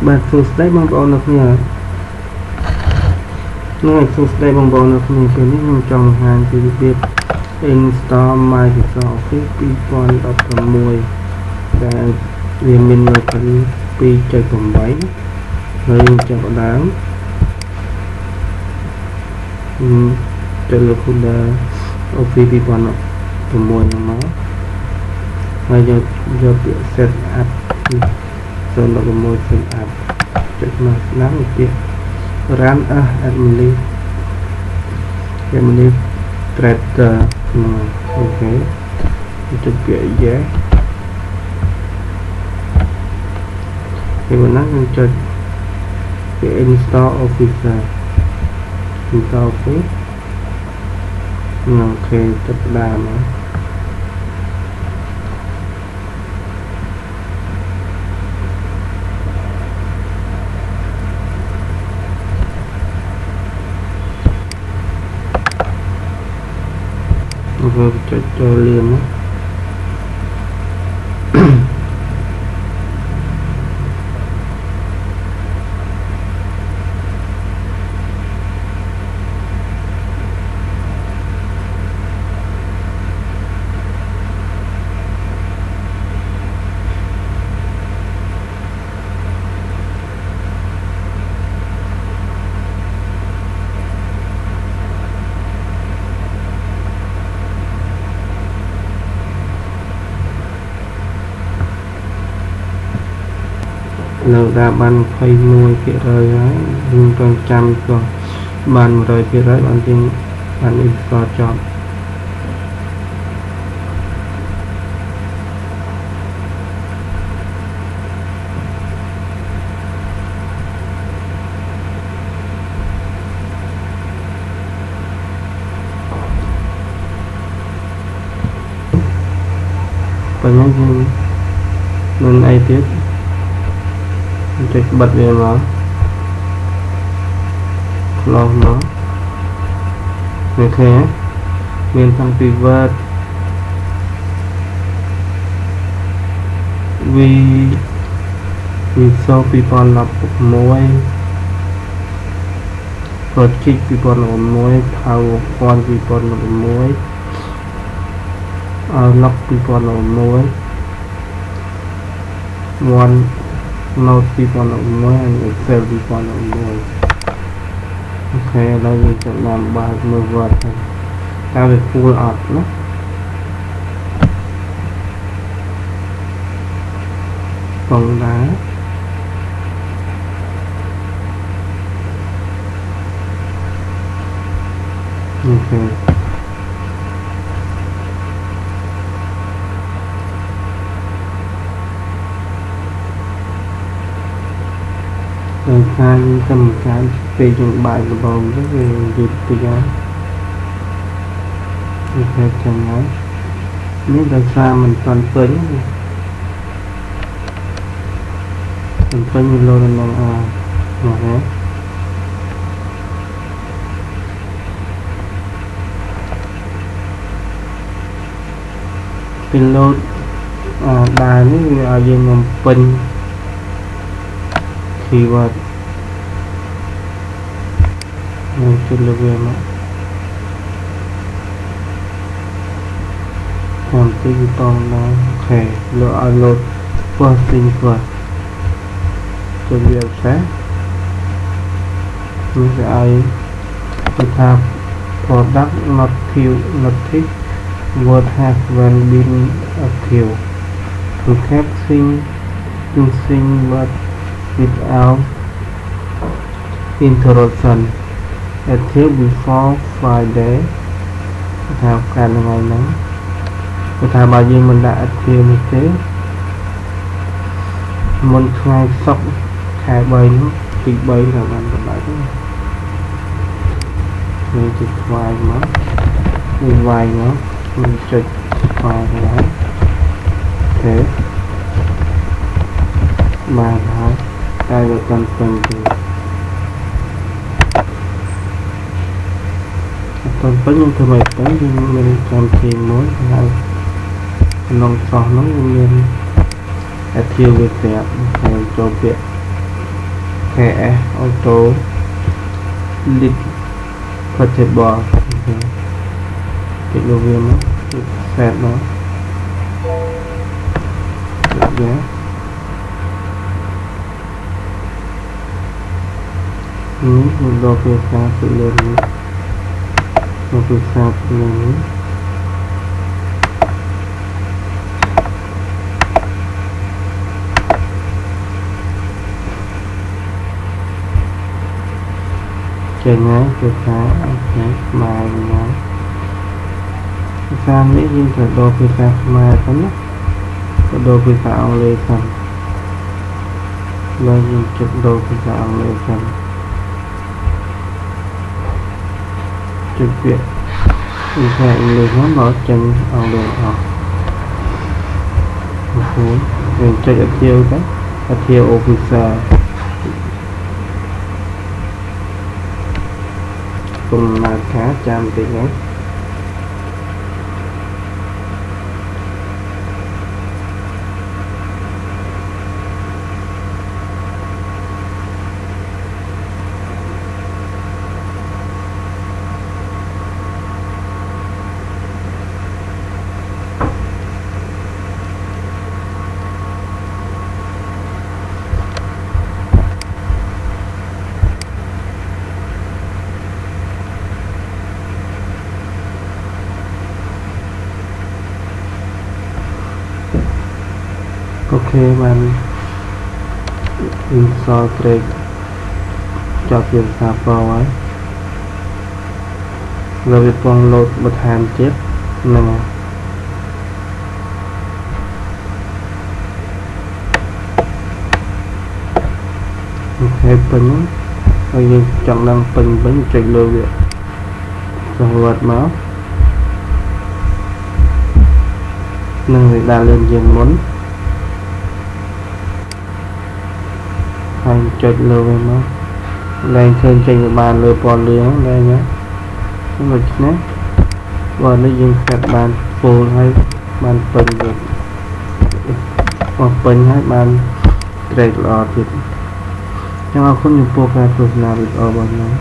បាទសួស្តីបងប្អូនអ្នកគ្នាសួស្តីបងប្អូនអ្នកគ្នាពេលនេះខ្ញុំចង់បង្ហាញពីរបៀប install Microsoft Office 2016 ដែលវាមាន version 2.8 ហើយយើងចាប់ផ្ដើមចូលលើ folder Office 2016ហ្នឹងមកហើយយកពាក្យ set up ចូលលើ set up ចុចមកស្ដាំពាក្យ run as administrator អូខេចុចពាក្យ yes ហើយបន្ទាប់ខ្ញុំចុចពាក្យ install Office អូខេចាប់ផ្ដើមមកrồi cho liền đó. Nếu đã ban khoai nuôi phía rồi dùng trong trăm cho ban rồi phía rồi bạn tin bạn install chọn và những mình ai tiếp chích bật về nó close nó như thế miền thằng pivot vì sau people lập mối rồi chích people lập mối thao con people lập mối lọc people lập mối one note people on more and Excel people on more. Okay, now we can làm bài move vật ta về full out đó. Còn đá okay. Rồi khai cầm cái về dùng bài của bóng rất về dịp từ đó ok chẳng nói nếu là xa mình toàn phấn như lô là nó hết pin load đài nó ở dưới ngầm pin keyword muncul lebih enak nanti kita oke lo upload posting first coba biasa misalnya kita product not tick what has been active to caption using what without interruption until before Friday theo cả ngày nắng theo bao nhiêu mình đã active như thế mình khai sọc khai bầy nó thì bầy là bạn các bạn mình chụp vài nó mình vài nó mình chụp vài nó thế mà thôi đây là con phần thì còn có những thứ mày tới nhưng mình còn tìm mối là lòng sò nó mình thiêu việc đẹp cho việc KS Auto Lead Portable គេលោកវាមក set មកវាលោកវាសាទៅលើនេះលោកវាសាទៅលើនេះចេញហើយភាសាអង់គ្លេសខ្មែរណាភាសានេះយើងត្រូវដូរភាសាខ្មែរទៅណាទៅដូរភាសាអង់គ្លេសទៅឡើយយើងជិតដូរភាសាអង់គ្លេសទៅជិតពាក្យភាសាអង់គ្លេសមកចេញអង់គ្លេសអស់អូខេយើងចុចអធិវទៅអធិវ officer គុំណាត់ការចាំតិចណាអូខេបាន install Craig ចប់ជាភាសាប្រូហើយលើវាពង load បន្ថែមទៀតហ្នឹងអូខេពេញហើយយើងចង់ដឹងពេញវិញចុចលើវាconvert មកនឹងវាដាក់លឿនជាងមុនហើយចុចលើវាមកឡើងឃើញចេញបានលើពណ៌លឿងដែរណាដូចនេះបើនេះយើងកាត់បាន full ហើយបានពេញវិញមកពេញហើយបាន grade ល្អទៀតចឹងអរគុណចំពោះការទស្សនាវីដេអូរបស់ខ្ញុំ